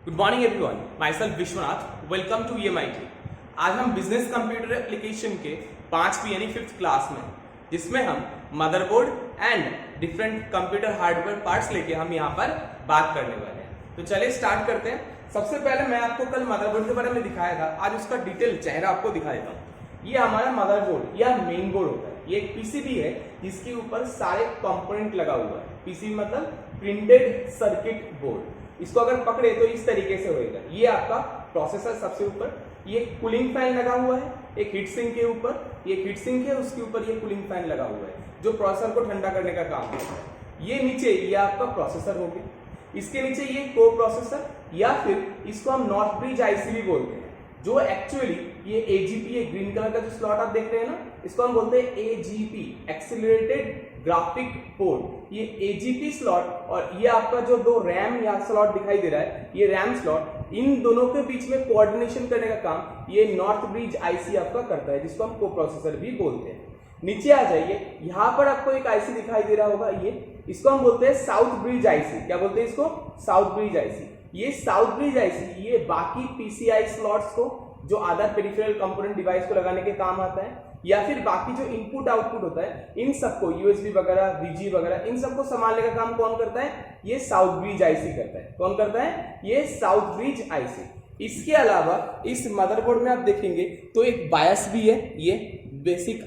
Good morning everyone, myself Vishwanath, welcome to EMIT। आज हम business computer application के 5वीं यानी 5th क्लास में, जिसमें हम motherboard and different computer hardware parts लेके हम यहाँ पर बात करने वाले हैं। तो चलिए स्टार्ट करते हैं। सबसे पहले मैं आपको कल मदरबोर्ड के बारे में दिखाया था, आज उसका डिटेल चेहरा आपको दिखा देता हूँ। ये हमारा मदरबोर्ड या मेन बोर्ड होता है। ये एक पीसीबी है जिसके ऊपर सारे कंपोनेंट लगा हुआ है। पीसीबी मतलब प्रिंटेड सर्किट बोर्ड। इसको अगर पकड़े तो इस तरीके से होएगा। ये आपका प्रोसेसर सबसे ऊपर, ये कूलिंग फैन लगा हुआ है एक हीट सिंक के ऊपर, ये हीट सिंक है उसके ऊपर ये कूलिंग फैन लगा हुआ है जो प्रोसेसर को ठंडा करने का काम करता है। ये नीचे ये आपका प्रोसेसर हो गया, इसके नीचे ये को प्रोसेसर या फिर इसको हम नॉर्थ ब्रिज आईसी भी बोलते हैं, जो एक्चुअली ये एजीपी है। ग्रीन कलर का जो स्लॉट आप देख रहे हैं ना, इसको हम बोलते हैं एजीपी, एक्सीलरेटेड ग्राफिक पोर्ट। ये एजीपी स्लॉट और ये आपका जो दो रैम या स्लॉट दिखाई दे रहा है, ये रैम स्लॉट, इन दोनों के बीच में कोऑर्डिनेशन करने का काम ये नॉर्थ ब्रिज आईसी आपका करता है, जिसको हम को प्रोसेसर भी बोलते हैं। नीचे आ जाइए, यहां पर आपको एक आईसी दिखाई दे रहा होगा, ये इसको हम बोलते हैं साउथ ब्रिज आईसी। क्या बोलते हैं इसको? South bridge IC. ये साउथ ब्रिज आईसी ये बाकी पीसीआई स्लॉट्स को, जो अदर पेरिफेरल कंपोनेंट डिवाइस को लगाने के काम आता है, या फिर बाकी जो इनपुट आउटपुट होता है, इन सबको यूएसबी वगैरह, वीजी वगैरह, इन सबको संभालने का काम कौन करता है? ये साउथ ब्रिज आईसी करता है। कौन करता है? ये साउथ ब्रिज आईसी। इसके अलावा इस मदरबोर्ड में आप देखेंगे तो एक बायस भी है, ये बेसिक,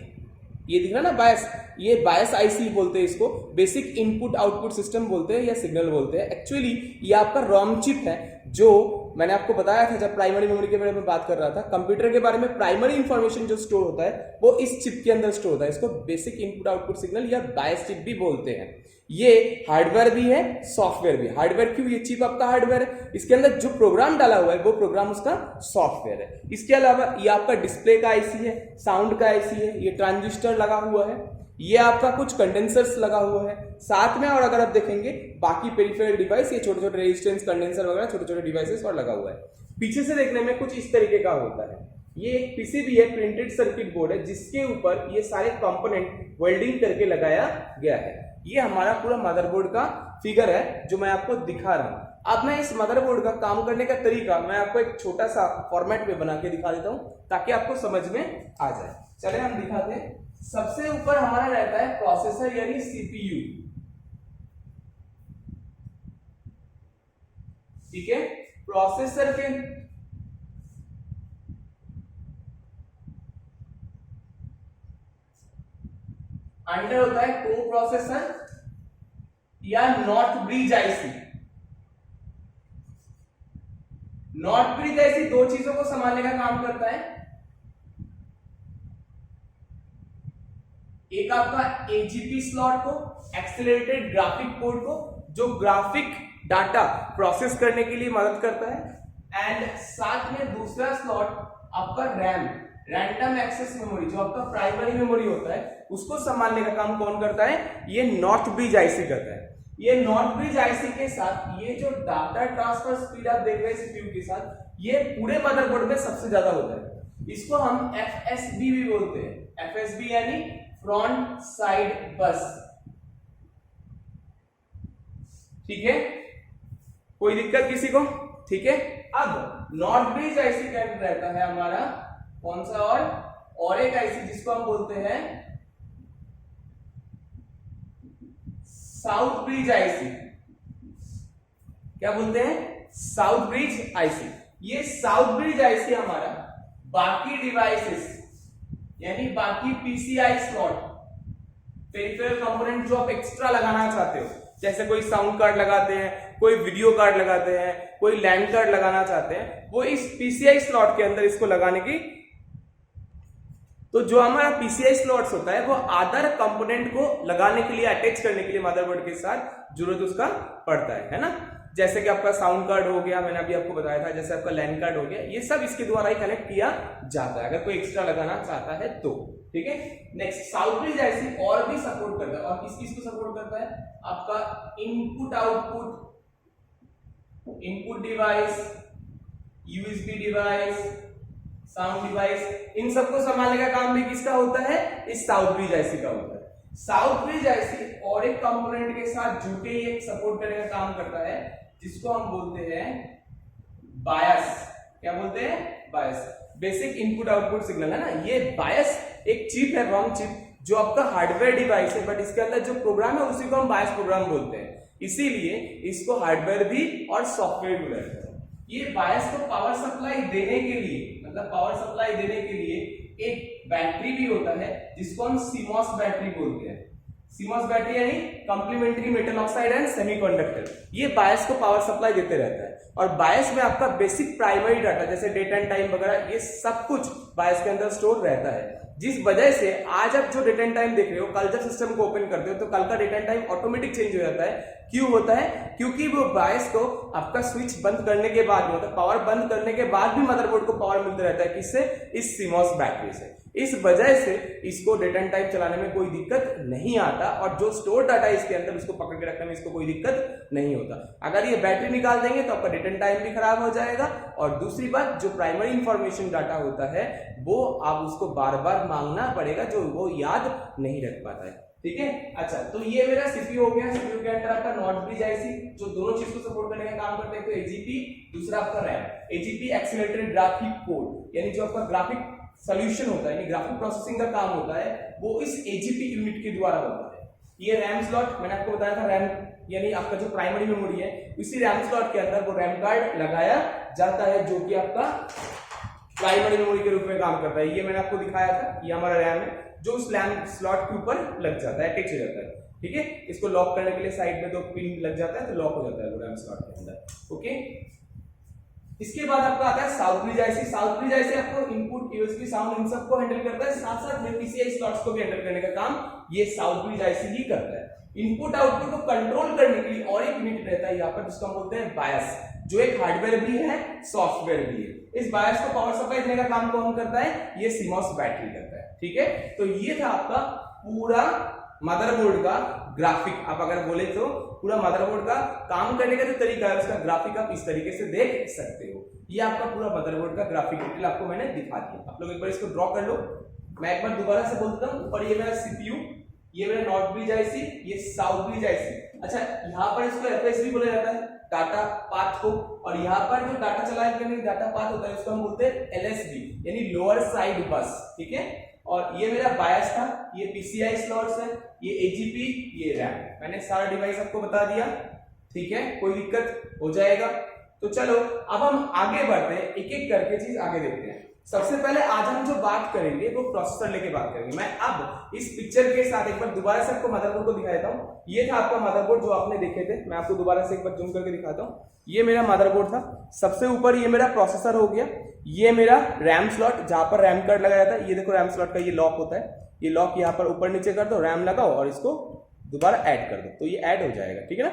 ये दिख रहा है ना बायस, ये बायस आईसी बोलते हैं इसको। बेसिक इनपुट आउटपुट सिस्टम बोलते हैं या सिग्नल बोलते हैं। एक्चुअली ये आपका रॉम चिप है, जो मैंने आपको बताया था जब प्राइमरी मेमोरी के बारे में बात कर रहा था। कंप्यूटर के बारे में प्राइमरी इंफॉर्मेशन जो स्टोर होता है वो इस चिप के अंदर स्टोर होता है। इसको बेसिक इनपुट आउटपुट सिग्नल या बायस चिप भी बोलते हैं। ये हार्डवेयर भी है, सॉफ्टवेयर भी। हार्डवेयर क्यों? ये चिप आपका हार्डवेयर है, इसके अंदर जो प्रोग्राम डाला हुआ है वो प्रोग्राम उसका सॉफ्टवेयर है। इसके अलावा ये आपका डिस्प्ले का आईसी है, साउंड का आईसी है, ये ट्रांजिस्टर लगा हुआ है, ये आपका कुछ कंडेंसर्स लगा हुआ है साथ में। और अगर आप देखेंगे बाकी पेरिफेरल डिवाइस, ये छोटे छोटे रेजिस्टेंस कंडेंसर वगैरह छोटे छोटे डिवाइसेस और लगा हुआ है। पीछे से देखने में कुछ इस तरीके का होता है। ये एक पीसीबी है, प्रिंटेड सर्किट बोर्ड है, जिसके ऊपर ये सारे कंपोनेंट वेल्डिंग करके लगाया गया है। ये हमारा पूरा मदरबोर्ड का फिगर है जो मैं आपको दिखा रहा हूं। अब मैं इस मदरबोर्ड का काम करने का तरीका मैं आपको एक छोटा सा फॉर्मेट में बना के दिखा देता हूं ताकि आपको समझ में आ जाए। चलिए हम दिखाते हैं। सबसे ऊपर हमारा रहता है प्रोसेसर यानी सीपीयू, ठीक है। प्रोसेसर के अंडर होता है को प्रोसेसर या north bridge IC. North bridge IC दो चीजों को संभालने का काम करता है। एक आपका एजीपी स्लॉट को, एक्सीलरेटेड ग्राफिक पोर्ट को, जो ग्राफिक डाटा प्रोसेस करने के लिए मदद करता है, एंड साथ में दूसरा स्लॉट आपका रैम, रैंडम एक्सेस मेमोरी, जो आपका प्राइमरी मेमोरी होता है, उसको संभालने का काम कौन करता है? ये नॉर्थ ब्रिज आईसी करता है। ये नॉर्थ ब्रिज आईसी के साथ ये जो डाटा ट्रांसफर स्पीड आप देख रहे हैं सीपीयू के साथ, ये पूरे मदरबोर्ड में सबसे ज्यादा होता है। इसको हम एफएसबी भी बोलते हैं। एफएसबी यानी फ्रंट साइड बस, ठीक है। कोई दिक्कत किसी को? ठीक है। अब नॉर्थ ब्रिज आईसी का रहता है हमारा कौन सा? और एक आईसी जिसको हम बोलते हैं साउथ ब्रिज आईसी। क्या बोलते हैं? South bridge IC. ये साउथ ब्रिज आईसी हमारा बाकी डिवाइसेस यानी बाकी पीसीआई स्लॉट, पेरिफेरल कंपोनेंट जो आप एक्स्ट्रा लगाना चाहते हो, जैसे कोई साउंड कार्ड लगाते हैं, कोई वीडियो कार्ड लगाते हैं, कोई लैंड कार्ड लगाना चाहते हैं, वो इस पीसीआई स्लॉट के अंदर इसको लगाने की, तो जो हमारा पीसीआई स्लॉट्स होता है वो अदर कंपोनेंट को लगाने के लिए, अटैच करने के लिए मदरबोर्ड के साथ जरूरत उसका पड़ता है ना। जैसे कि आपका साउंड कार्ड हो गया, मैंने अभी आपको बताया था, जैसे आपका लैंड कार्ड हो गया, ये सब इसके द्वारा ही कनेक्ट किया जाता है अगर कोई एक्स्ट्रा लगाना चाहता है तो, ठीक है। नेक्स्ट, साउथ ब्रिज आईसी और भी सपोर्ट करता है, और किस किस को सपोर्ट करता है? आपका input output, input device, USB device, sound device, इन सबको संभालने का काम भी किसका होता है? इस साउथ ब्रिज आईसी का होता है। साउथ ब्रिज आईसी और एक कंपोनेंट के साथ जुड़ के एक सपोर्ट करने का काम करता है, जिसको हम बोलते हैं बायस, क्या बोलते हैं, बायस, बेसिक इनपुट आउटपुट सिग्नल है ना। ये बायस एक चिप है, रॉम चिप, जो आपका हार्डवेयर डिवाइस है, बट इसके अंदर जो प्रोग्राम है उसी को हम बायस प्रोग्राम बोलते हैं, इसीलिए इसको हार्डवेयर भी और सॉफ्टवेयर भी बोलते हैं। ये बायस को पावर सप्लाई देने के लिए, मतलब पावर सप्लाई देने के लिए एक बैटरी भी होता है जिसको हम सीमॉस बैटरी बोलते हैं। सीमॉस बैटरी यानी complementary metal oxide and semiconductor. ये बायस को पावर सप्लाई देते रहता है, और बायस में आपका बेसिक प्राइमरी डाटा जैसे डेट एंड टाइम वगैरह ये सब कुछ बायस के अंदर स्टोर रहता है, जिस वजह से आज आप जो डेट एंड टाइम देख रहे हो, कल जब सिस्टम को ओपन करते हो तो कल का date and time automatic change हो जाता है। क्यों होता है? क्योंकि वो बायस को आपका स्विच बंद करने के बाद, मतलब पावर बंद करने के बाद भी मदरबोर्ड को पावर मिलता रहता है, किससे? इस सीमॉस बैटरी से। इस वजह से इसको डेट एंड टाइम चलाने में कोई दिक्कत नहीं आता, और जो स्टोर डाटा है इसके अंदर उसको पकड़ के रखने में इसको कोई दिक्कत नहीं होता। अगर ये बैटरी निकाल देंगे तो आपका डेट एंड टाइम भी खराब हो जाएगा, और दूसरी बात जो प्राइमरी इंफॉर्मेशन डाटा होता है वो आप उसको बार बार मांगना पड़ेगा, जो वो याद नहीं रख पाता है। ठीक है, अच्छा, तो ये मेरा सीपीयू हो गया। सीपीयू के अंदर आपका नॉट ब्रिज आईसी जो दोनों चीज को सपोर्ट करने का काम करते हैं, तो एजीपी, दूसरा आपका RAM. AGP accelerated graphic code, यानी जो आपका ग्राफिक सॉल्यूशन होता है, यानी ग्राफिक प्रोसेसिंग का काम होता है, वो इस एजीपी यूनिट के द्वारा होता है। ये रैम स्लॉट मैंने आपको बताया था, रैम यानी आपका जो प्राइमरी मेमोरी है, उसी रैम स्लॉट के अंदर वो रैम कार्ड लगाया जाता है, जो कि आपका प्राइमरी मेमोरी के रूप में काम करता है। ये मैंने आपको दिखाया था, ये हमारा रैम है जो उस रैम स्लॉट के ऊपर लग जाता है, अटैच हो जाता है। ठीक है, इसको लॉक करने के लिए साइड में 2 पिन लग जाता है, तो लॉक हो जाता है वो रैम स्लॉट के अंदर। ओके, इसके बाद आपका आता है south bridge IC. South bridge IC आपको इनपुट, यूएसबी, साउंड, इन सबको हैंडल करता है, साथ साथ में पीसीआई स्लॉट्स को भी हैंडल करने का काम ये साउथ ब्रिज आईसी ही करता है। इनपुट आउटपुट को कंट्रोल करने के लिए और एक यूनिट रहता है यहाँ पर, जिसको हम बोलते हैं बायस, जो एक हार्डवेयर भी है, सॉफ्टवेयर भी है। इस बायस को पावर सप्लाई देने का काम कौन करता है? ये सीमॉस बैटरी करता है। ठीक है, तो ये था आपका पूरा मदरबोर्ड का ग्राफिक। आप अगर बोले तो पूरा मदरबोर्ड का काम करने का जो तरीका है, उसका ग्राफिक आप इस तरीके से देख सकते हो। ये आपका पूरा मदरबोर्ड का ग्राफिक डिटेल आपको मैंने दिखा दिया। आप लोग एक बार इसको ड्रॉ कर लो। मैं एक बार दोबारा से बोल देता हूँ। ऊपर ये मेरा सीपीयू, ये मेरा नॉर्थ ब्रिज आईसी, ये साउथ ब्रिज आईसी। अच्छा, यहाँ पर इसको एफएसबी बोला जाता है, डाटा पाथ को, और यहाँ पर जो डाटा चलाने के लिए डाटा पाथ होता है उसको हम बोलते हैं एलएसबी, यानी लोअर साइड बस। ठीक है, और ये मेरा बायस था, ये पीसीआई स्लॉट्स है, ये एजीपी, ये रैम। मैंने सारा डिवाइस आपको बता दिया। ठीक है, कोई दिक्कत हो जाएगा? तो चलो अब हम आगे बढ़ते हैं, एक एक करके चीज आगे देखते हैं। सबसे पहले आज हम जो बात करेंगे वो प्रोसेसर लेके बात करेंगे। मैं अब इस पिक्चर के साथ एक बार दोबारा से आपको मदरबोर्ड को दिखा देता हूँ। ये था आपका मदरबोर्ड जो आपने देखे थे, मैं आपको दोबारा से एक बार जूम करके दिखाता हूँ। ये मेरा मदरबोर्ड था, सबसे ऊपर ये मेरा प्रोसेसर हो गया, ये मेरा रैम स्लॉट जहां पर रैम कार्ड लगाया जाता है। ये देखो रैम स्लॉट का ये लॉक होता है, ये लॉक यहाँ पर ऊपर नीचे कर दो, रैम लगाओ और इसको दोबारा ऐड कर दो, तो ये ऐड हो जाएगा। ठीक है ना?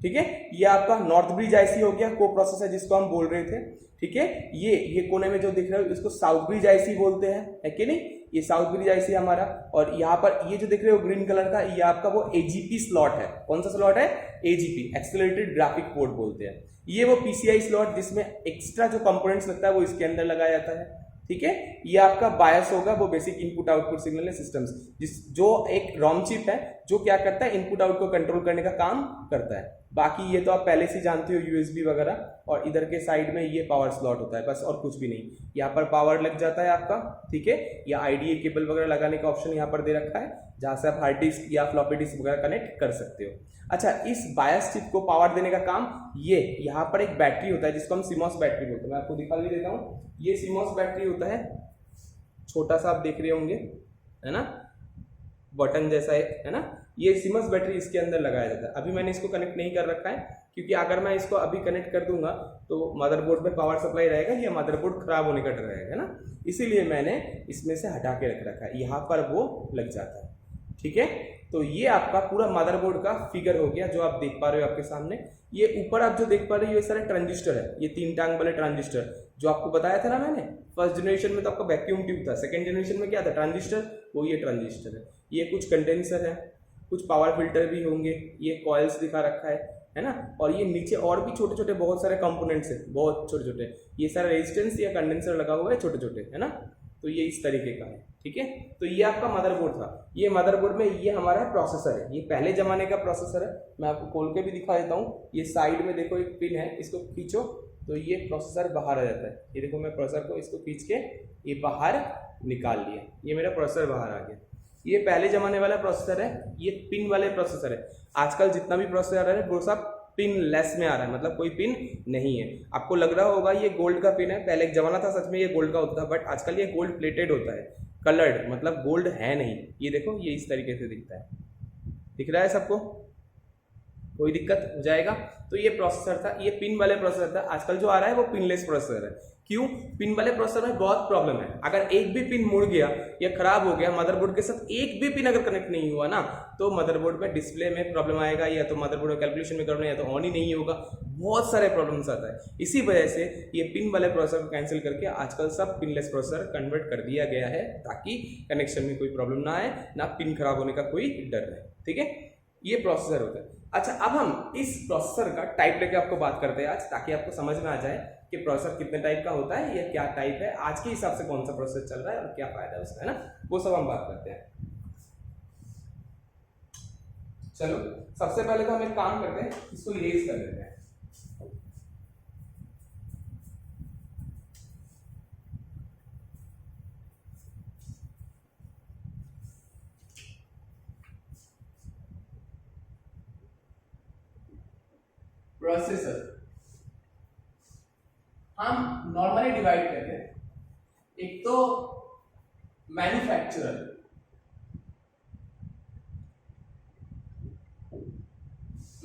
ठीक है, ये आपका नॉर्थ ब्रिज आईसी हो गया, को प्रोसेसर जिसको हम बोल रहे थे। ठीक है, ये कोने में जो दिख रहा है इसको साउथ ब्रिज आईसी बोलते हैं, है कि नहीं? ये साउथ ब्रिज आईसी हमारा। और यहाँ पर ये जो दिख रहे हो ग्रीन कलर का, ये आपका वो एजीपी स्लॉट है। कौन सा स्लॉट है? एजीपी, एक्सेलरेटेड ग्राफिक पोर्ट बोलते हैं। ये वो पीसीआई स्लॉट जिसमें एक्स्ट्रा जो कंपोनेंट्स लगता है वो इसके अंदर लगाया जाता है। ठीक है, ये आपका बायस होगा, वो basic input output signal systems, जो एक रॉम चिप है जो क्या करता है, इनपुट आउट को कंट्रोल करने का काम करता है। बाकी ये तो आप पहले से जानते हो, यूएसबी वगैरह, और इधर के साइड में ये पावर स्लॉट होता है, बस और कुछ भी नहीं। यहाँ पर पावर लग जाता है आपका। ठीक है, या आईडीए केबल वगैरह लगाने का ऑप्शन यहाँ पर दे रखा है, जहां से आप हार्ड डिस्क या फ्लॉपी डिस्क वगैरह कनेक्ट कर सकते हो। अच्छा, इस बायस चिप को पावर देने का काम ये यहाँ पर एक बैटरी होता है जिसको हम सीमॉस बैटरी बोलते हैं। मैं आपको दिखा भी देता हूँ, ये सीमॉस बैटरी होता है, छोटा सा आप देख रहे होंगे, है ना, बटन जैसा है ना। ये सीमॉस बैटरी इसके अंदर लगाया जाता है। अभी मैंने इसको कनेक्ट नहीं कर रखा है, क्योंकि अगर मैं इसको अभी कनेक्ट कर दूंगा तो मदरबोर्ड में पावर सप्लाई रहेगा, ये मदरबोर्ड खराब होने का डर रहेगा ना, इसीलिए मैंने इसमें से हटा के रख रखा है, यहाँ पर वो लग जाता है। ठीक है, तो ये आपका पूरा मदरबोर्ड का फिगर हो गया जो आप देख पा रहे हो आपके सामने। ये ऊपर आप जो देख पा रहे हो ये सारे ट्रांजिस्टर है, ये 3 टांग वाले ट्रांजिस्टर जो आपको बताया था ना मैंने। फर्स्ट जनरेशन में तो आपका वैक्यूम ट्यूब था, सेकंड जनरेशन में क्या था, ट्रांजिस्टर, वो ये ट्रांजिस्टर है। ये कुछ कंडेंसर है, कुछ पावर फिल्टर भी होंगे, ये कॉइल्स दिखा रखा है ना। और ये नीचे और भी छोटे छोटे बहुत सारे कंपोनेंट्स है, बहुत छोटे छोटे, ये सारा रेजिस्टेंस या कंडेंसर लगा हुआ है छोटे छोटे, है ना। तो ये इस तरीके का है। ठीक है, तो ये आपका मदरबोर्ड था। ये मदरबोर्ड में ये हमारा प्रोसेसर है, ये पहले जमाने का प्रोसेसर है। मैं आपको खोल के भी दिखा देता हूँ। ये साइड में देखो एक पिन है, इसको खींचो तो ये प्रोसेसर बाहर आ जाता है। ये देखो मैं प्रोसेसर को इसको खींच के ये बाहर निकाल लिया, ये मेरा प्रोसेसर बाहर आ गया। ये पहले जमाने वाला प्रोसेसर है, ये पिन वाले प्रोसेसर है। आजकल जितना भी प्रोसेसर है वो सब पिन लेस में आ रहा है, मतलब कोई पिन नहीं है। आपको लग रहा होगा ये गोल्ड का पिन है, पहले एक जमाना था सच में ये गोल्ड का होता था, बट आजकल ये गोल्ड प्लेटेड होता है, कलर्ड, मतलब गोल्ड है नहीं। ये देखो ये इस तरीके से दिखता है, दिख रहा है सबको, कोई दिक्कत हो जाएगा। तो ये प्रोसेसर था, ये पिन वाले प्रोसेसर था। आजकल जो आ रहा है वो पिनलेस प्रोसेसर है। क्यों? पिन वाले प्रोसेसर में बहुत प्रॉब्लम है। अगर एक भी पिन मुड़ गया या खराब हो गया, मदरबोर्ड के साथ एक भी पिन अगर कनेक्ट नहीं हुआ ना, तो मदरबोर्ड में डिस्प्ले में प्रॉब्लम आएगा, या तो मदरबोर्ड में कैलकुलेशन में प्रॉब्लम, या तो ऑन ही नहीं होगा, बहुत सारे प्रॉब्लम्स आता है। इसी वजह से ये पिन वाले प्रोसेसर को कैंसिल करके आजकल सब पिनलेस प्रोसेसर कन्वर्ट कर दिया गया है, ताकि कनेक्शन में कोई प्रॉब्लम ना आए, ना पिन खराब होने का कोई डर रहे। ठीक है, ये प्रोसेसर होता है। अच्छा, अब हम इस प्रोसेसर का टाइप लेके आपको बात करते हैं आज, ताकि आपको समझ में आ जाए कि प्रोसेसर कितने टाइप का होता है या क्या टाइप है, आज के हिसाब से कौन सा प्रोसेसर चल रहा है और क्या फायदा है उसका, है ना, वो सब हम बात करते हैं। चलो सबसे पहले तो हम एक काम करते हैं, इसको इरेज कर लेते हैं। प्रोसेसर हम नॉर्मली डिवाइड करते हैं, एक तो मैन्युफैक्चरर,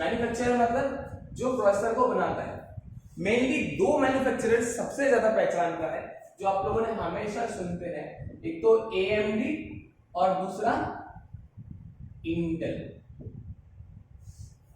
मैन्युफैक्चरर मतलब जो प्रोसेसर को बनाता है। मेनली दो मैन्युफैक्चरर सबसे ज्यादा पहचान का है, जो आप लोगों ने हमेशा सुनते हैं, एक तो AMD और दूसरा इंटेल।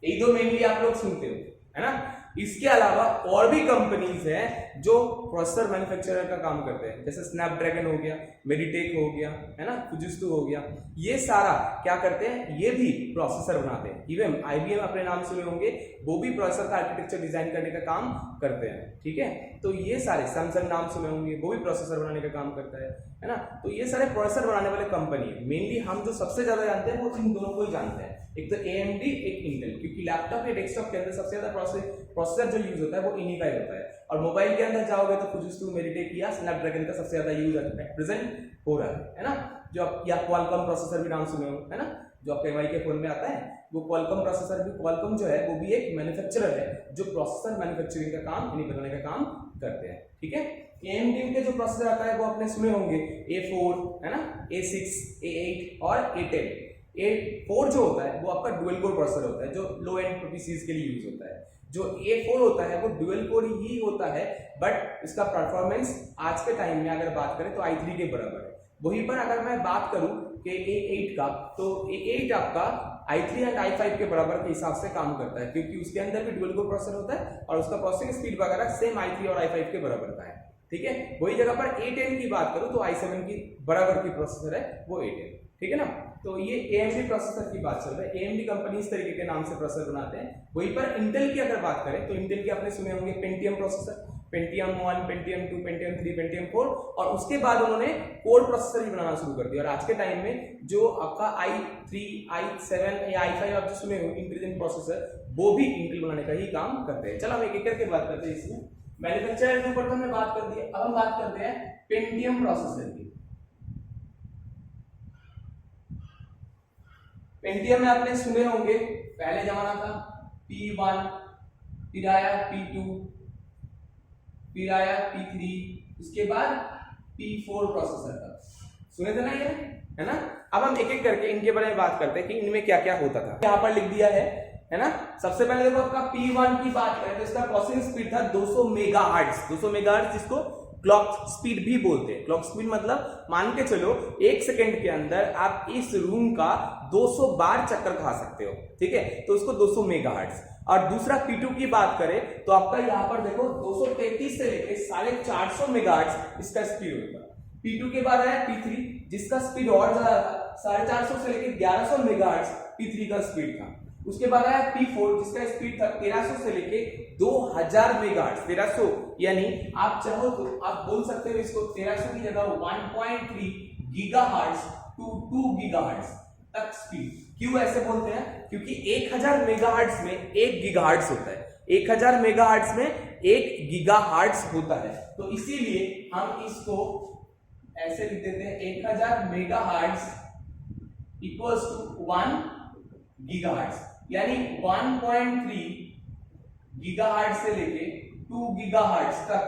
यही दो मेनली आप लोग सुनते हो, है ना। इसके अलावा और भी कंपनीज हैं जो प्रोसेसर मैन्युफैक्चरर का काम करते हैं, जैसे स्नैपड्रैगन हो गया, मेडिटेक हो गया, है ना, फुजिस्टू हो गया। ये सारा क्या करते हैं, ये भी प्रोसेसर बनाते हैं। इवन IBM अपने नाम सुने होंगे, वो भी प्रोसेसर का आर्किटेक्चर डिजाइन करने का काम करते हैं। ठीक है, तो ये सारे, सैमसंग नाम सुने होंगे, वो भी प्रोसेसर बनाने का काम करता है ना। तो ये सारे प्रोसेसर बनाने वाले कंपनी है। मेनली हम जो सबसे ज्यादा जानते हैं वो इन दोनों को ही जानते हैं, एक तो AMD, एक इंटेल, क्योंकि लैपटॉप या डेस्कटॉप के अंदर सबसे ज्यादा प्रोसेसर जो यूज होता है वो इन्हीं का ही होता है। और मोबाइल के अंदर जाओगे तो फुजिस्टू, मेडिटेक या स्नैपड्रैगन का सबसे ज्यादा यूज प्रेजेंट हो रहा है ना। जो आप या क्वालकॉम प्रोसेसर भी नाम सुने हो, है ना, जो आपके MI के फोन में आता है, वो क्वालकॉम प्रोसेसर भी, क्वालकॉम जो है वो भी एक मैन्युफैक्चरर है जो प्रोसेसर मैन्युफैक्चरिंग का काम, यानी बनाने का काम करते हैं। ठीक है, AMD के जो प्रोसेसर आता है वो आपने सुने होंगे, A4, है ना, A6, A8 और A10। A4 जो होता है वो आपका डुअल कोर प्रोसेसर होता है, जो लो एंड पीसीज के लिए यूज होता है। जो A4 होता है वो डुअल कोर ही होता है, बट इसका परफॉर्मेंस आज के टाइम में अगर बात करें तो i3 के बराबर है। वहीं पर अगर मैं बात करूं कि A8 का, तो A8 आपका i3 एंड i5 के बराबर के हिसाब से काम करता है, क्योंकि उसके अंदर भी डुअल कोर प्रोसेसर होता है और उसका प्रोसेसिंग स्पीड वगैरह सेम i3 और i5 के बराबर का है। ठीक है, वही जगह पर A10 की बात करूं तो i7 की बराबर की प्रोसेसर है वो A10। ठीक है ना, तो ये AMD प्रोसेसर की बात चल रही है। AMD कंपनी इस तरीके के नाम से प्रोसेसर बनाते हैं। वहीं पर इंटेल की अगर बात करें तो इंटेल के आपने सुने होंगे Pentium processor, Pentium 1, Pentium 2, Pentium 3, Pentium 4, और उसके बाद उन्होंने कोर प्रोसेसर भी बनाना शुरू कर दिया। और आज के टाइम में जो आपका i3, i7 या i5 आप जो सुने हो इंटेलिजेंट प्रोसेसर, वो भी इंटेल बनाने का ही काम करते हैं। चलो हम एक एक करके बात करते हैं। इसमें मैन्युफैक्चरर के ऊपर तो हमने बात कर दी है, अब हम बात करते हैं पेंटियम प्रोसेसर की। पेंटियम में आपने सुने होंगे, पहले जमाना था P1, फिर आया P2, फिर आया P3, उसके बाद P4 प्रोसेसर था। सुने थे ना ये, है ना। अब हम एक एक करके इनके बारे में बात करते हैं कि इनमें क्या क्या होता था। यहाँ पर लिख दिया है ना। सबसे पहले देखो आपका P1 की बात करें तो इसका प्रोसेसिंग स्पीड था 200 मेगाहर्ट्ज। 200 मेगाहर्ट्ज जिसको क्लॉक स्पीड भी बोलते हैं। क्लॉक स्पीड मतलब मान के चलो 1 सेकंड के अंदर आप इस रूम का 200 बार चक्कर खा सकते हो। ठीक है, तो उसको 200 मेगाहर्ट्ज। और दूसरा P2 की बात करें तो आपका यहाँ पर देखो 233 से लेके 450 मेगाहर्ट्ज इसका स्पीड होगा। P2 के बाद आया P3 जिसका स्पीड और ज्यादा था, 450 से लेके 1100 मेगाहर्ट्ज P3 का स्पीड था। उसके बाद आया P4 जिसका स्पीड था 1300 से लेके 2000 मेगाहर्ट्ज। 1300 यानी आप चाहो तो आप बोल सकते हो इसको 1300 की जगह 1.3 गीगाहर्ट्ज टू 2 गीगाहर्ट्ज तक स्पीड। क्यों ऐसे बोलते हैं? क्योंकि 1000 मेगाहर्ट्ज में 1 गीगाहर्ट्ज होता है। 1000 मेगाहर्ट्ज में 1 गीगाहर्ट्ज होता है, तो इसीलिए हम इसको ऐसे लिख देते हैं 1000 मेगाहर्ट्ज इक्वल्स टू 1 गीगाहर्ट्ज, यानी 1.3 गीगाहर्ट्ज से लेके 2 गीगाहर्ट्ज तक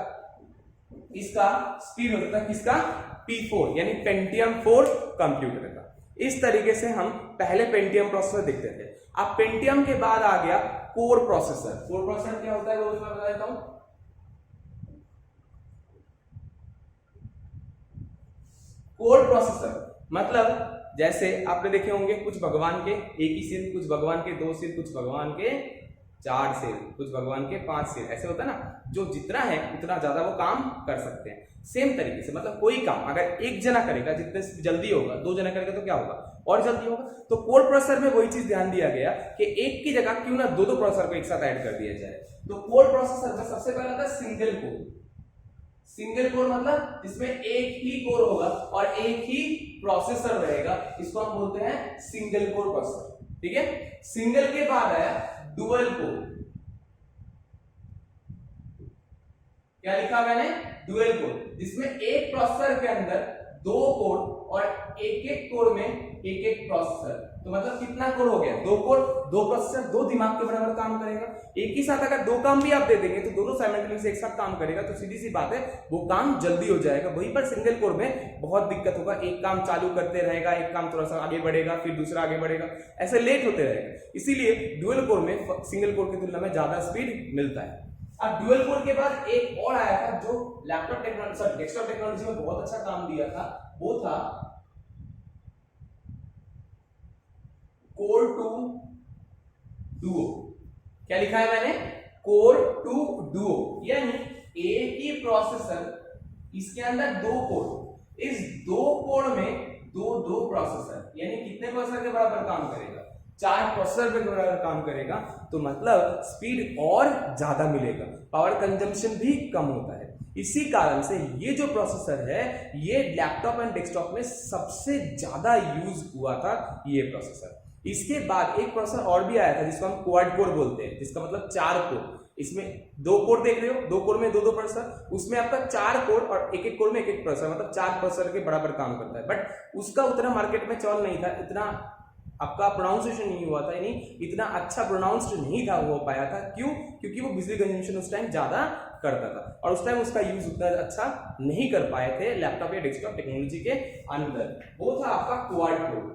इसका स्पीड होता है। किसका? P4 यानी पेंटियम 4 कंप्यूटर का। इस तरीके से हम पहले पेंटियम प्रोसेसर देखते थे। अब पेंटियम के बाद आ गया कोर प्रोसेसर। कोर प्रोसेसर क्या होता है वो मैं बता देता हूं। कोर प्रोसेसर मतलब जैसे आपने देखे होंगे कुछ भगवान के एक ही सिर, कुछ भगवान के 2 सिर, कुछ भगवान के 4 सिर, कुछ भगवान के 5 सिर, ऐसे होता है ना। जो जितना है उतना ज्यादा वो काम कर सकते हैं। सेम तरीके से मतलब कोई काम अगर एक जना करेगा जितने जल्दी होगा, 2 जना करेगा तो क्या होगा और जल्दी होगा। तो कोर प्रोसेसर में वही चीज ध्यान दिया गया कि एक की जगह क्यों ना 2 प्रोसेसर को एक साथ ऐड कर दिया जाए। तो कोर प्रोसेसर में सबसे पहला था सिंगल कोर। सिंगल कोर मतलब जिसमें एक ही कोर होगा और एक ही प्रोसेसर रहेगा, इसको हम बोलते हैं सिंगल कोर प्रोसेसर। ठीक है। सिंगल के बाद आया डुअल कोर। क्या लिखा मैंने? डुअल कोर, जिसमें एक प्रोसेसर के अंदर 2 कोर और एक कोर में एक प्रोसेसर। तो मतलब कितना कोर हो गया? 2 कोर, 2 प्रोसेसर, 2 दिमाग के बराबर काम करेगा। एक ही साथ अगर 2 काम भी आप दे देंगे तो दोनों साइमल्टेनियसली एक साथ काम करेगा, तो सीधी सी बात है वो काम जल्दी हो जाएगा। वहीं पर सिंगल कोर में बहुत दिक्कत होगा, एक काम चालू करते रहेगा, एक काम थोड़ा सा आगे बढ़ेगा, फिर दूसरा आगे बढ़ेगा, ऐसे लेट होते रहेगा। इसीलिए डुअल कोर में सिंगल कोर की तुलना में ज्यादा स्पीड मिलता है। अब डुअल कोर के बाद एक और आया था जो लैपटॉप टेक्नोलॉजी, डेस्कटॉप टेक्नोलॉजी में बहुत अच्छा काम दिया था, वो था कोर 2 डुओ। क्या लिखा है मैंने? कोर 2 डुओ, यानी एक ही प्रोसेसर, इसके अंदर 2 कोर, इस 2 कोर में 2 प्रोसेसर, यानी कितने प्रोसेसर के बराबर काम करेगा? 4 प्रोसेसर के बराबर काम करेगा। तो मतलब स्पीड और ज्यादा मिलेगा, पावर कंजम्पशन भी कम होता है। इसी कारण से ये जो प्रोसेसर है ये लैपटॉप एंड डेस्कटॉप में सबसे ज्यादा यूज हुआ था ये प्रोसेसर। इसके बाद एक प्रोसेसर और भी आया था जिसको हम क्वाड कोर बोलते हैं, जिसका मतलब 4 कोर। इसमें 2 कोर देख रहे हो, 2 कोर में 2 प्रोसेसर, उसमें आपका 4 कोर और एक कोर में एक प्रोसेसर, मतलब 4 प्रोसेसर के बराबर काम करता है। बट उसका उतना मार्केट में चल नहीं था, इतना आपका प्रोनाउंसिएशन नहीं हुआ था, यानी इतना अच्छा प्रोनाउंस्ड नहीं था हो पाया था। क्यों? क्योंकि वो बिजली कंजम्पशन उस टाइम ज्यादा करता था और उस टाइम उसका यूज उतना अच्छा नहीं कर पाए थे लैपटॉप या डेस्कटॉप टेक्नोलॉजी के अंदर। वो था आपका क्वाड कोर।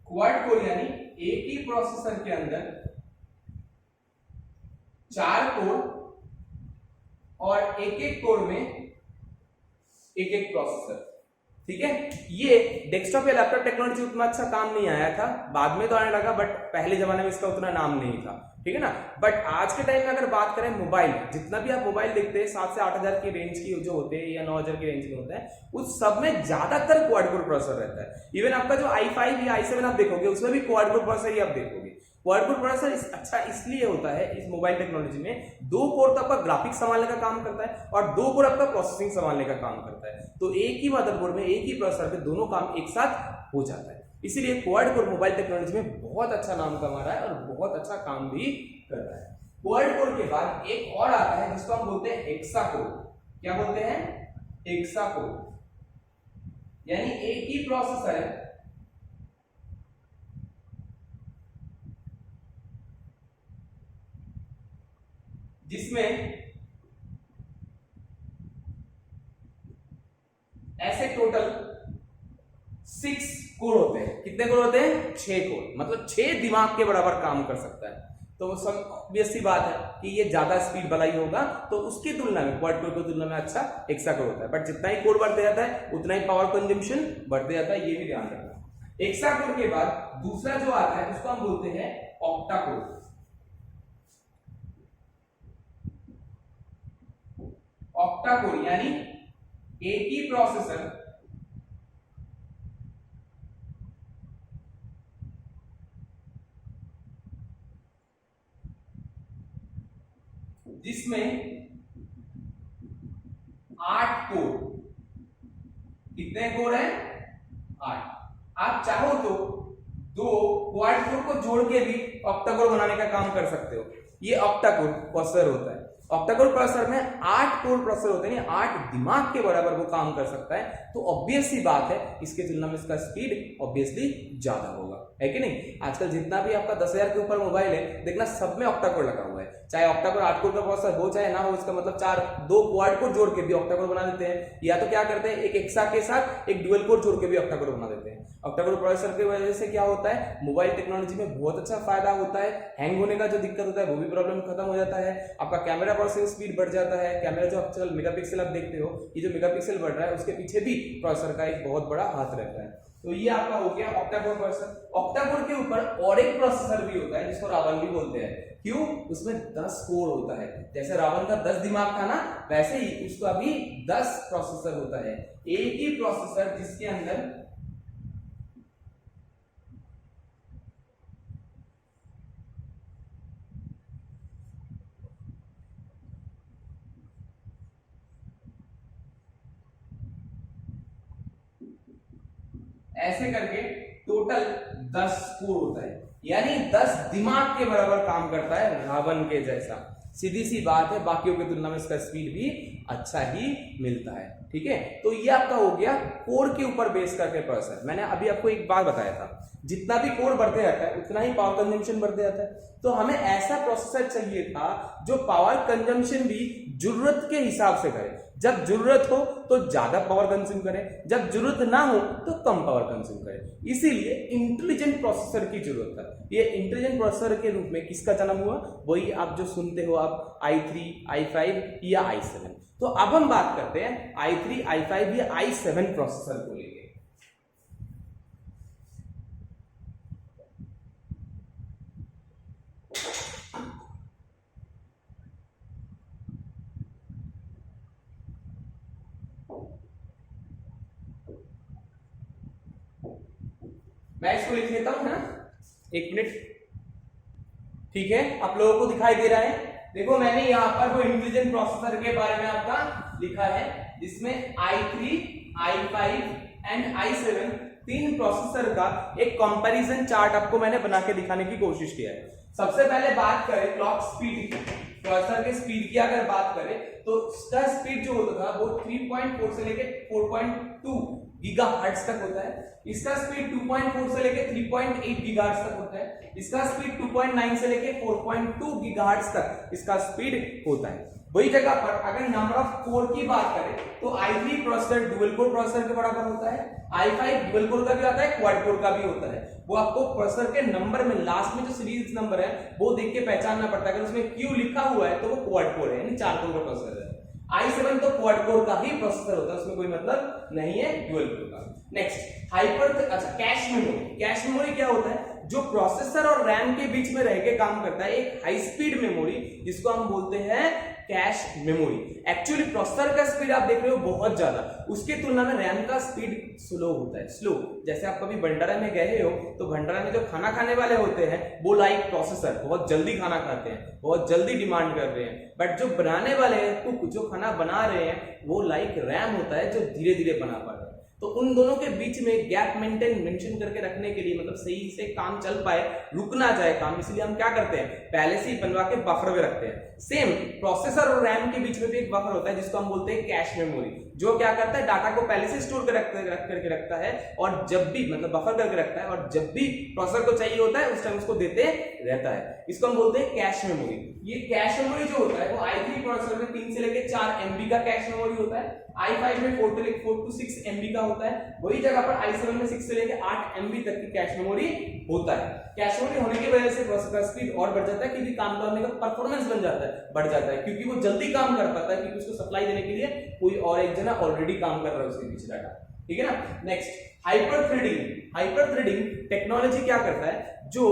क्वाड कोर यानी एक ही प्रोसेसर के अंदर 4 कोर और एक कोर में एक प्रोसेसर। ठीक है। ये डेस्कटॉप या लैपटॉप टेक्नोलॉजी उतना अच्छा काम नहीं आया था, बाद में तो आने लगा, बट पहले जमाने में इसका उतना नाम नहीं था। ठीक है ना। बट आज के टाइम में अगर बात करें मोबाइल, जितना भी आप मोबाइल देखते हैं 7 से 8 हजार की रेंज की जो होते हैं या 9 हजार की रेंज के होते हैं, उस सब में ज्यादातर क्वाड कोर प्रोसेसर रहता है। इवन आपका जो i5 या i7 आप देखोगे उसमें भी क्वाड कोर प्रोसेसर ही आप देखोगे। क्वाड कोर प्रोसेसर अच्छा इसलिए होता है इस मोबाइल टेक्नोलॉजी में, 2 कोर तो आपका ग्राफिक्स संभालने का काम करता है और 2 कोर आपका प्रोसेसिंग संभालने का काम करता है। तो एक ही मदरबोर्ड में एक ही प्रोसेसर पे दोनों काम एक साथ हो जाता है। इसीलिए क्वाड कोर मोबाइल टेक्नोलॉजी में बहुत अच्छा नाम कमा रहा है और बहुत अच्छा काम भी कर रहा है। क्वाड कोर के बाद एक और आता है जिसको हम बोलते हैं हेक्सा कोर। क्या बोलते हैं? हेक्सा कोर, यानी एक ही प्रोसेसर है जिसमें ऐसे टोटल 6 कोर होते हैं। कितने कोर होते हैं? 6 कोर, मतलब 6 दिमाग के बराबर काम कर सकता है। तो सब ऑब्वियस सी बात है कि ये ज्यादा स्पीड वाला ही होगा, तो उसकी तुलना में क्वाड कोर की तुलना में अच्छा हेक्सा कोर होता है। बट जितना ही कोर बढ़ते जाता है उतना ही पावर कंजम्पशन बढ़ते जाता है, ये भी ध्यान रखना। हेक्सा कोर के बाद दूसरा जो आता है उसको हम बोलते हैं ऑक्टा कोर। ऑक्टा कोर यानी एक ही प्रोसेसर जिसमें 8 कोर। कितने कोर है? 8। आप चाहो तो दो क्वाड कोर को जोड़ के भी ऑक्टा कोर बनाने का काम कर सकते हो। ये ऑक्टा कोर प्रोसेसर होता है। ऑक्टा कोर प्रोसेसर में 8 कोर प्रोसेसर होते हैं, 8 दिमाग के बराबर वो काम कर सकता है। तो ऑब्वियस सी बात है इसके तुलना में इसका स्पीड ऑब्वियसली ज्यादा होगा, है कि नहीं। आजकल जितना भी आपका 10,000 के ऊपर मोबाइल है, देखना सब में ऑक्टा कोर लगा हुआ है। चाहे ऑक्टा कोर 8 कोर का प्रोसेसर हो चाहे ना हो, इसका मतलब 2 क्वाड कोर जोड़ के भी ऑक्टा कोर बना देते हैं, या तो क्या करते हैं एक एक्सा के साथ एक डुअल कोर जोड़ के भी ऑक्टा कोर बना देते हैं। ऑक्टा कोर प्रोसेसर की वजह से क्या होता है, मोबाइल टेक्नोलॉजी में बहुत अच्छा फायदा होता है। हैंग होने का जो दिक्कत होता है वो भी प्रॉब्लम खत्म हो जाता है। आपका कैमरा प्रोसेसिंग स्पीड बढ़ जाता है। कैमरा जो आजकल मेगापिक्सल आप देखते हो, ये जो मेगापिक्सल बढ़ रहा है उसके पीछे भी प्रोसेसर का एक बहुत बड़ा हाथ रहता है। तो ये आपका हो गया octa core processor. Octa core के ऊपर और एक प्रोसेसर भी होता है जिसको रावण भी बोलते हैं। क्यों? उसमें 10 कोर होता है। जैसे रावण का 10 दिमाग था ना, वैसे ही उसका भी 10 प्रोसेसर होता है। एक ही प्रोसेसर जिसके अंदर ऐसे करके टोटल 10 कोर होता है, यानी 10 दिमाग के बराबर काम करता है रावण के जैसा। सीधी सी बात है, बाकियों की तुलना में इसका स्पीड भी अच्छा ही मिलता है। ठीक है, तो ये आपका हो गया कोर के ऊपर बेस करके प्रोसेसर। मैंने अभी आपको एक बात बताया था, जितना भी कोर बढ़ते जाता है उतना ही पावर कंजम्पशन बढ़ते जाता है। तो हमें ऐसा प्रोसेसर चाहिए था जो पावर कंजम्पशन भी जरूरत के हिसाब से करे। जब जरूरत हो तो ज्यादा पावर कंज्यूम करे, जब जरूरत ना हो तो कम पावर कंज्यूम करे। इसीलिए इंटेलिजेंट प्रोसेसर की जरूरत है। ये इंटेलिजेंट प्रोसेसर के रूप में किसका जन्म हुआ? वही आप जो सुनते हो आप i3, i5 या i7। तो अब हम बात करते हैं i3, i5 या i7 प्रोसेसर को लेके। मैं इसको लिख लेता हूं ना, 1 मिनट। ठीक है, आप लोगों को दिखाई दे रहा है? देखो मैंने यहां पर वो इंटेलिजेंट प्रोसेसर के बारे में आपका लिखा है, जिसमें i3, i5 एंड i7 तीन प्रोसेसर का एक कंपैरिजन चार्ट आपको मैंने बना के दिखाने की कोशिश किया है। सबसे पहले बात करें क्लॉक स्पीड की, प्रोसेसर के स्पीड की अगर बात करें तो इसका स्पीड जो होता था वो 3.4 से लेके 4.2 गीगाहर्ट्ज तक होता है। इसका स्पीड 2.4 से लेके 3.8 गीगाहर्ट्ज तक होता है। इसका स्पीड 2.9 से लेके 4.2 गीगाहर्ट्ज तक इसका स्पीड होता है। वही जगह पर अगर नंबर ऑफ कोर की बात करें तो i3 processor dual core processor के बराबर होता है, i5 डुअल कोर का भी आता है, क्वाड कोर का भी होता है। वो आपको प्रोसेसर के नंबर में लास्ट में जो सीरीज नंबर है वो देख के पहचानना पड़ता है। अगर उसमें Q लिखा हुआ है तो वो क्वाड कोर है, यानी 4 कोर का प्रोसेसर है। i7 तो क्वाड कोर का ही प्रोसेसर होता है, उसमें कोई मतलब नहीं है डुअल कोर का। Next cache memory. Cache memory क्या होता है? जो प्रोसेसर और रैम के बीच में रह के काम करता है, एक हाई स्पीड मेमोरी जिसको हम बोलते हैं कैश मेमोरी। एक्चुअली प्रोसेसर का स्पीड आप देख रहे हो बहुत ज्यादा, उसकी तुलना में रैम का स्पीड स्लो होता है। स्लो, जैसे आप कभी भंडारा में गए हो तो भंडारा में जो खाना खाने वाले होते हैं वो लाइक प्रोसेसर बहुत जल्दी खाना खाते हैं, बहुत जल्दी डिमांड कर रहे हैं। बट जो बनाने वाले हैं, कुक जो खाना बना रहे हैं, वो लाइक रैम होता है जो धीरे धीरे बना पा रहे हैं। तो उन दोनों के बीच में गैप मेंशन करके रखने के लिए, मतलब सही से काम चल पाए, रुक ना जाए काम, इसलिए हम क्या करते हैं पहले से ही बनवा के बफर में रखते हैं। सेम प्रोसेसर और रैम के बीच में भी एक बफर होता है जिसको हम बोलते हैं कैश मेमोरी, जो क्या करता है डाटा को पहले से स्टोर करके रखता है, और जब भी मतलब बफर करके रखता है, और जब भी प्रोसेसर को चाहिए होता है उस टाइम उसको देते रहता है। इसको हम बोलते हैं कैश मेमोरी। ये कैश मेमोरी जो होता है वो i3 प्रोसेसर में 3 से लेकर 4 MB का कैश मेमोरी होता है, i5 में 4 to 6 MB का होता है। वही जगह पर i7 में 6 से लेकर 8 MB तक की कैश मेमोरी होता है। कैश मेमोरी होने की वजह से प्रोसेसर का स्पीड और बढ़ जाता है, क्योंकि काम करने का परफॉर्मेंस बढ़ जाता है, क्योंकि वो जल्दी काम कर पाता है, क्योंकि उसको सप्लाई देने के लिए कोई और एक जना ऑलरेडी काम कर रहा है उसके पीछे डाटा। ठीक है ना। Next hyper threading. Hyper threading technology क्या करता है, जो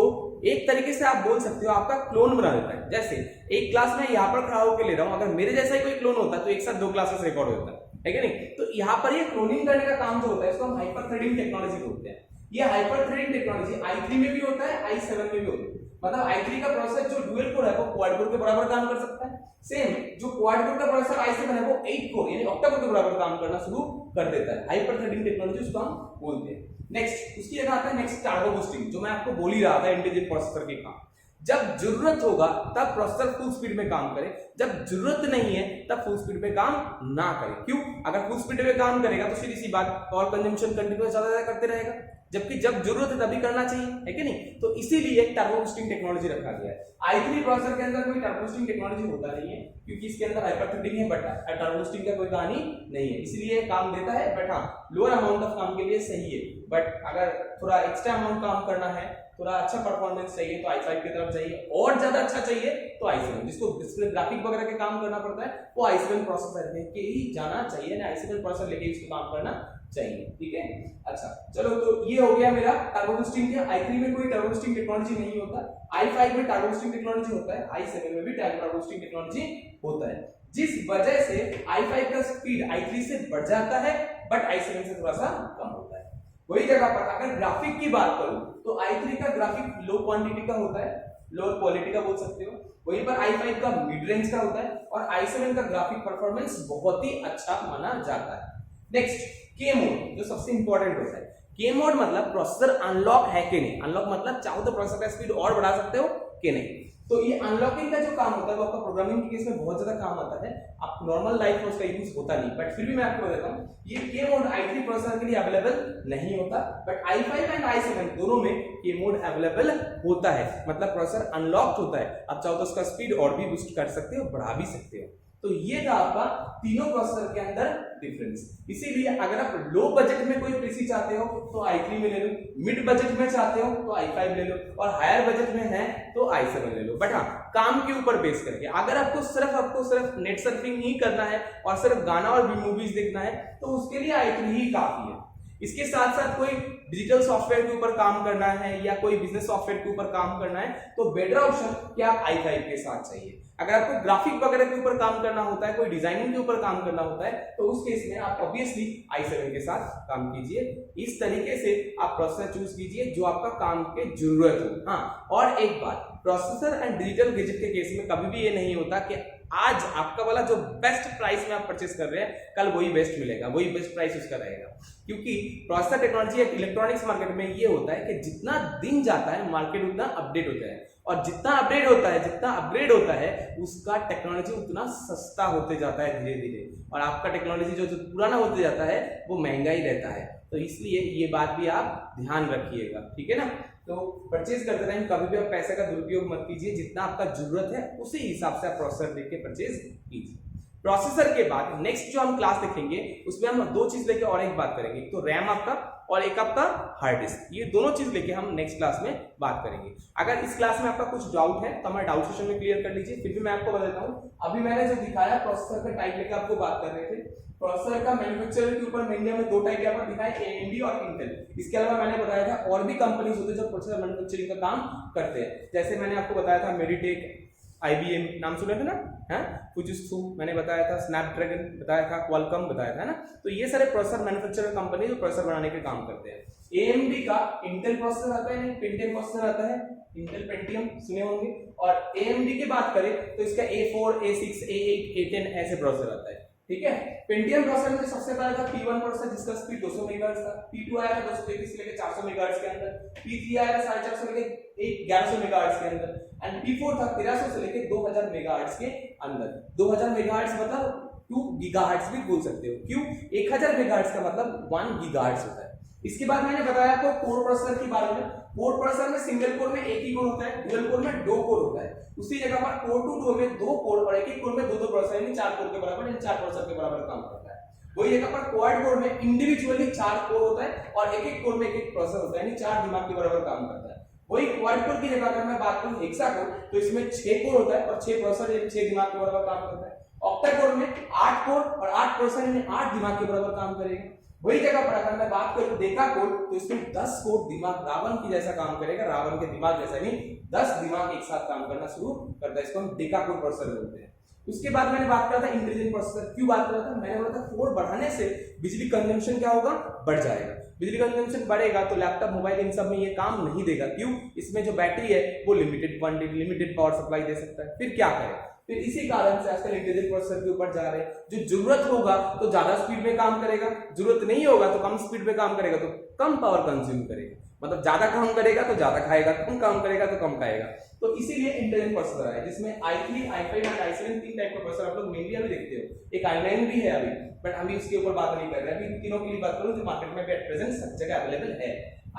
एक तरीके से आप बोल सकते हो आपका क्लोन बना देता है। जैसे एक क्लास में यहाँ पर खड़ा होकर ले रहा हूं, अगर मेरे जैसा ही कोई क्लोन होता है तो एक साथ 2 क्लासेस रिकॉर्ड होता है कि नहीं। तो यहाँ पर ये क्लोनिंग करने का काम जो होता है इसको हम हाइपर थ्रेडिंग टेक्नोलॉजी बोलते हैं। ये हाइपर थ्रेडिंग टेक्नोलॉजी i3 में भी होता है, i7 में भी होता है। मतलब i3 का प्रोसेसर जो डुअल कोर है वो क्वाड कोर के बराबर काम कर सकता है। सेम जो क्वाड कोर का प्रोसेसर i7 है वो 8 कोर यानी ऑक्टा कोर के बराबर काम करना शुरू कर देता है। हाइपर थ्रेडिंग टेक्नोलॉजी उसको हम बोलते हैं। नेक्स्ट उसकी जगह आता है नेक्स्ट टर्बो बूस्टिंग, जो मैं आपको बोल ही रहा था इंटेलिजेंट प्रोसेसर के काम। जब जरूरत होगा तब प्रोसेसर फुल स्पीड में काम करे, जब जरूरत नहीं है तब फुल स्पीड पे काम ना करे। क्यों? अगर फुल स्पीड पे काम करेगा तो सीधी सी बात पावर कंजम्पशन कंटिन्यूअस ज्यादा करते रहेगा, जबकि जब जरूरत है तभी करना चाहिए, है कि नहीं? तो इसीलिए टर्बो बूस्टिंग टेक्नोलॉजी रखा गया है। i3 प्रोसेसर के अंदर कोई टर्बो बूस्टिंग टेक्नोलॉजी होता नहीं है क्योंकि इसके अंदर हाइपर थ्रेडिंग है, बट टर्बो बूस्टिंग का कोई कहानी नहीं है, इसलिए काम देता है। बट हाँ, लोअर अमाउंट ऑफ काम के लिए सही है, बट अगर थोड़ा एक्स्ट्रा अमाउंट काम करना है, थोड़ा अच्छा परफॉर्मेंस चाहिए तो i5 की तरफ चाहिए, और ज्यादा अच्छा चाहिए तो i7। जिसको डिस्प्ले ग्राफिक वगैरह के काम करना पड़ता है वो i7 प्रोसेसर लेके ही जाना चाहिए ना, i7 प्रोसेसर लेके इसको काम करना चाहिए, ठीक है। अच्छा चलो, तो ये हो गया मेरा टर्बो बूस्टिंग का। i3 में कोई टर्बो बूस्टिंग टेक्नोलॉजी नहीं होता, i5 में टर्बो बूस्टिंग टेक्नोलॉजी होता है, i7 में भी टर्बो बूस्टिंग टेक्नोलॉजी होता है, जिस वजह से i5 का स्पीड i3 से बढ़ जाता है बट i7 से थोड़ा सा कम होता है। वही जगह पर अगर ग्राफिक की बात करूं तो i3 का ग्राफिक लो क्वांटिटी का होता है, लोअर क्वालिटी का बोल सकते हो, वहीं पर i5 का मिड रेंज का होता है, और i7 का ग्राफिक परफॉर्मेंस बहुत ही अच्छा माना जाता है। नेक्स्ट के मोड, जो सबसे इंपॉर्टेंट होता है। के मोड मतलब प्रोसेसर अनलॉक है कि नहीं, अनलॉक मतलब चाहो तो प्रोसेसर का स्पीड और बढ़ा सकते हो कि नहीं। तो ये अनलॉकिंग का जो काम होता है वो आपका प्रोग्रामिंग के केस में बहुत ज्यादा काम आता है, आप नॉर्मल लाइफ में उसका यूज होता नहीं, बट फिर भी मैं आपको बताता हूँ ये के मोड i3 प्रोसेसर के लिए अवेलेबल नहीं होता, बट i5 एंड i7 दोनों में के मोड अवेलेबल होता है, मतलब प्रोसेसर अनलॉक्ड होता है। आप चाहो तो उसका स्पीड और भी बूस्ट कर सकते हो, बढ़ा भी सकते हो। तो ये था आपका तीनों प्रोसेसर के अंदर डिफरेंस। इसीलिए अगर आप लो बजट में कोई पीसी चाहते हो तो i3 में ले लो, मिड बजट में चाहते हो तो i5 ले लो, और हायर बजट में है तो i7 ले लो। बट हाँ, काम के ऊपर बेस करके, अगर आपको सिर्फ नेट सर्फिंग ही करना है और सिर्फ गाना और मूवीज देखना है तो उसके लिए i3 ही काफी है। इसके साथ साथ कोई डिजिटल सॉफ्टवेयर के ऊपर काम करना है या कोई बिजनेस सॉफ्टवेयर के ऊपर काम करना है तो बेटर ऑप्शन क्या i5 के साथ चाहिए। अगर आपको ग्राफिक वगैरह के ऊपर काम करना होता है, कोई डिजाइनिंग के ऊपर काम करना होता है, तो उस केस में आप ऑब्वियसली i7 के साथ काम कीजिए। इस तरीके से आप प्रोसेसर चूज कीजिए जो आपका काम के जरूरत हो। हाँ, और एक बात, प्रोसेसर एंड डिजिटल गैजेट के केस में कभी भी ये नहीं होता कि आज आपका वाला जो बेस्ट प्राइस में आप परचेस कर रहे हैं कल वही बेस्ट मिलेगा, वही बेस्ट प्राइस उसका रहेगा, क्योंकि प्रोसेसर टेक्नोलॉजी इलेक्ट्रॉनिक्स मार्केट में ये होता है कि जितना दिन जाता है मार्केट उतना अपडेट होता है, और जितना अपडेट होता है, जितना अपग्रेड होता है, उसका टेक्नोलॉजी उतना सस्ता होते जाता है धीरे धीरे, और आपका टेक्नोलॉजी जो पुराना होते जाता है वो महंगा ही रहता है। तो इसलिए ये बात भी आप ध्यान रखिएगा, ठीक है ना। तो परचेज करते टाइम कभी भी आप पैसे का दुरुपयोग मत कीजिए, जितना आपका जरूरत है उसी हिसाब से आप प्रोसेसर देख के परचेज कीजिए। प्रोसेसर के बाद नेक्स्ट जो हम क्लास देखेंगे उसमें हम दो चीज लेके और एक बात करेंगे, तो रैम आपका और एक आपका हार्ड डिस्क, ये दोनों चीज लेके हम नेक्स्ट क्लास में बात करेंगे। अगर इस क्लास में आपका कुछ डाउट है तो हमारे डाउट सेशन में क्लियर कर लीजिए। फिर भी मैं आपको बताता हूँ, अभी मैंने जो दिखाया प्रोसेसर का टाइप लेके आपको बात कर रहे थे, प्रोसेसर का मैन्युफैक्चरर के ऊपर इंडिया में दो टाइप यहाँ पर दिखाए, AMD और इंटेल। इसके अलावा मैंने बताया था और भी कंपनीज होते हैं जो प्रोसेसर मैन्युफैक्चरिंग का काम करते हैं, जैसे मैंने आपको बताया था मेडिटेक, IBM नाम सुने थे ना, है फुजित्सु मैंने बताया था, स्नैपड्रैगन बताया था, क्वालकॉम बताया था ना। तो ये सारे प्रोसेसर मैन्युफैक्चरर कंपनी जो प्रोसेसर बनाने के काम करते हैं। AMD का इंटेल प्रोसेसर आता है, पेंटियम प्रोसेसर आता है, इंटेल पेंटियम सुने होंगे, और AMD की बात करें तो इसका A4, A6, A8, A10 ऐसे प्रोसेसर आता है, ठीक है। पेंटियम प्रोसेसर में सबसे पहले था P1 प्रोसेसर जिसका स्पीड 200 मेगाहर्ट्ज था, P2 आया था 233 से लेकर 400 मेगाहर्ट्ज के अंदर, P3 आया था 450 से लेकर 1100 मेगाहर्ट्ज के अंदर, एंड P4 था 1300 से लेकर 2000 मेगाहर्ट्ज के अंदर। 2000 मेगाहर्ट्ज मतलब 2 गीगाहर्ट्ज भी बोल सकते हो, क्यों? 1000 मेगाहर्ट्ज का मतलब 1 गीगाहर्ट्ज होता है। इसके बाद मैंने बताया आपको कोर प्रोसेसर के बारे में। कोर प्रोसेसर में सिंगल कोर में एक ही कोर होता है, डुअल कोर में 2 कोर होता है। उसी जगह पर कोर टू डुअल में 2 कोर और एक एक कोर में 2-2 प्रोसेसर यानी 4 कोर के बराबर, यानी 4 प्रोसेसर के बराबर काम करता है। वही जगह पर क्वाड कोर में इंडिविजुअली 4 कोर होता है और एक एक कोर में एक एक प्रोसेसर होता है, यानी 4 दिमाग के बराबर काम करता है। वही क्वाड कोर की जगह अगर मैं बात करूं हेक्सा कोर, तो इसमें 6 कोर होता है और 6 प्रोसेसर यानी 6 दिमाग के बराबर काम करता है। ऑक्टा कोर में 8 कोर और 8 प्रोसेसर यानी 8 दिमाग के बराबर काम करेगा। वही जगह पर अगर मैं बात करूं डेका कोर, तो इसमें 10 कोर दिमाग रावण की जैसा काम करेगा, रावण के दिमाग जैसा नहीं, 10 दिमाग एक साथ काम करना शुरू करता है, इसको हम डेका कोर प्रोसेसर बोलते हैं। उसके बाद मैंने बात करा था इंटेलिजेंट प्रोसेसर। क्यों बात करा था? मैंने बोला था कोर बढ़ाने से बिजली कंजम्पशन क्या होगा? बढ़ जाएगा। बिजली का कंजम्पशन बढ़ेगा तो लैपटॉप, मोबाइल इन सब में ये काम नहीं देगा। क्यों? इसमें जो बैटरी है वो limited quantity, limited power supply दे सकता है। फिर क्या करें? फिर इसी कारण से आजकल इंटेलिजेंट प्रोसेसर के ऊपर जा रहे हैं। जो जरूरत होगा तो ज्यादा स्पीड में काम करेगा, जरूरत नहीं होगा तो कम स्पीड में काम करेगा, तो कम पावर कंज्यूम करेगा। मतलब ज्यादा काम करेगा तो ज्यादा खाएगा, कम काम करेगा तो कम खाएगा। तो इसीलिए इंटेलिजेंट प्रोसेसर है जिसमें i3, i5 और i7 तीन टाइप का प्रोसेसर आप लोग मेनली अभी देखते हो। एक i9 भी है अभी, बट हम इसके ऊपर बात नहीं कर रहे हैं। अभी तीनों की बात करूं जो मार्केट में एट प्रेजेंट सब जगह अवेलेबल है,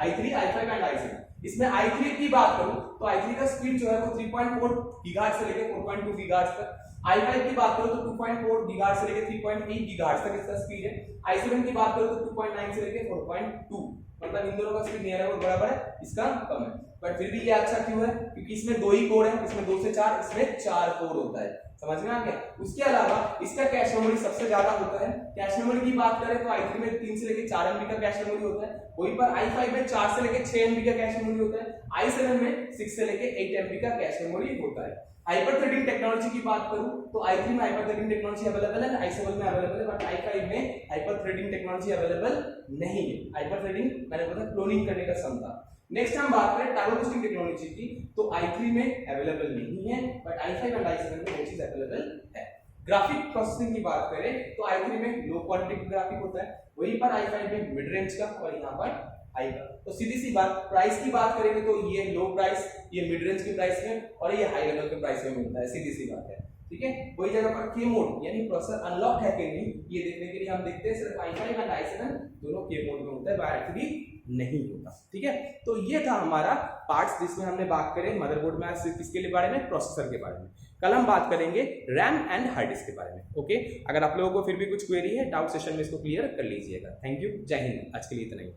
i3, i5 एंड i7। इसमें i3 की बात करूं तो i3 का स्पीड जो है वो 3.4 गीगाहर्ट्ज से लेकर 4.2 गीगाहर्ट्ज तक। i5 की बात करूं तो 2.4 गीगाहर्ट्ज से लेकर 3.8 गीगाहर्ट्ज तक इसका स्पीड है। i7 की बात करूं तो 2.9 से लेकर 4.2, मतलब इन दोनों का स्पीड नियर है वो बराबर है, इसका कम है। बट फिर भी ये अच्छा क्यों है? क्योंकि इसमें 2 ही कोर है, इसमें 2 से 4, इसमें 4 कोर होता है। समझ में आ गया? उसके अलावा इसका कैश मेमोरी सबसे ज्यादा होता है। कैश मेमोरी की बात करें तो i3 में 3 से लेकर 4 MB का कैश मेमोरी होता है, वहीं पर i5 में 4 से लेकर 6 MB का कैश मेमोरी होता है, i7 में 6 से लेकर 8 MB का कैश मेमोरी होता है। हाइपर थ्रेडिंग टेक्नोलॉजी की बात करूं तो i3 में हाइपर थ्रेडिंग टेक्नोलॉजी अवेलेबल है, i7 में अवेलेबल है, बट i5 में हाइपर थ्रेडिंग टेक्नोलॉजी अवेलेबल नहीं है। हाइपर थ्रेडिंग मैंने बोला क्लोनिंग करने का क्षमता। नेक्स्ट हम बात करें टाइम बूस्टिंग टेक्नोलॉजी की, तो i3 में अवेलेबल नहीं है, बट i5 और i7 में वो चीज अवेलेबल है। ग्राफिक प्रोसेसिंग की बात करें तो i3 में लो क्वांटिटी ग्राफिक होता है, वहीं पर i5 में मिड रेंज का और यहाँ पर हाई का। तो सीधी सी बात, प्राइस की बात करेंगे तो ये लो प्राइस, ये मिड रेंज की प्राइस में और ये हाई लेवल के प्राइस में मिलता है, सीधी सी बात है। ठीक है, वही जगह पर के मोड यानी प्रोसेसर अनलॉक है कि नहीं ये देखने के लिए हम देखते हैं सिर्फ i5 और i7 दोनों के मोड में होता है, i3 नहीं होता। ठीक है, तो ये था हमारा पार्ट्स जिसमें हमने बात करें मदरबोर्ड में किसके लिए बारे में, प्रोसेसर के बारे में। कल हम बात करेंगे रैम एंड हार्ड डिस्क के बारे में। ओके, अगर आप लोगों को फिर भी कुछ क्वेरी है, डाउट सेशन में इसको क्लियर कर लीजिएगा। थैंक यू, जय हिंद। आज के लिए इतना ही।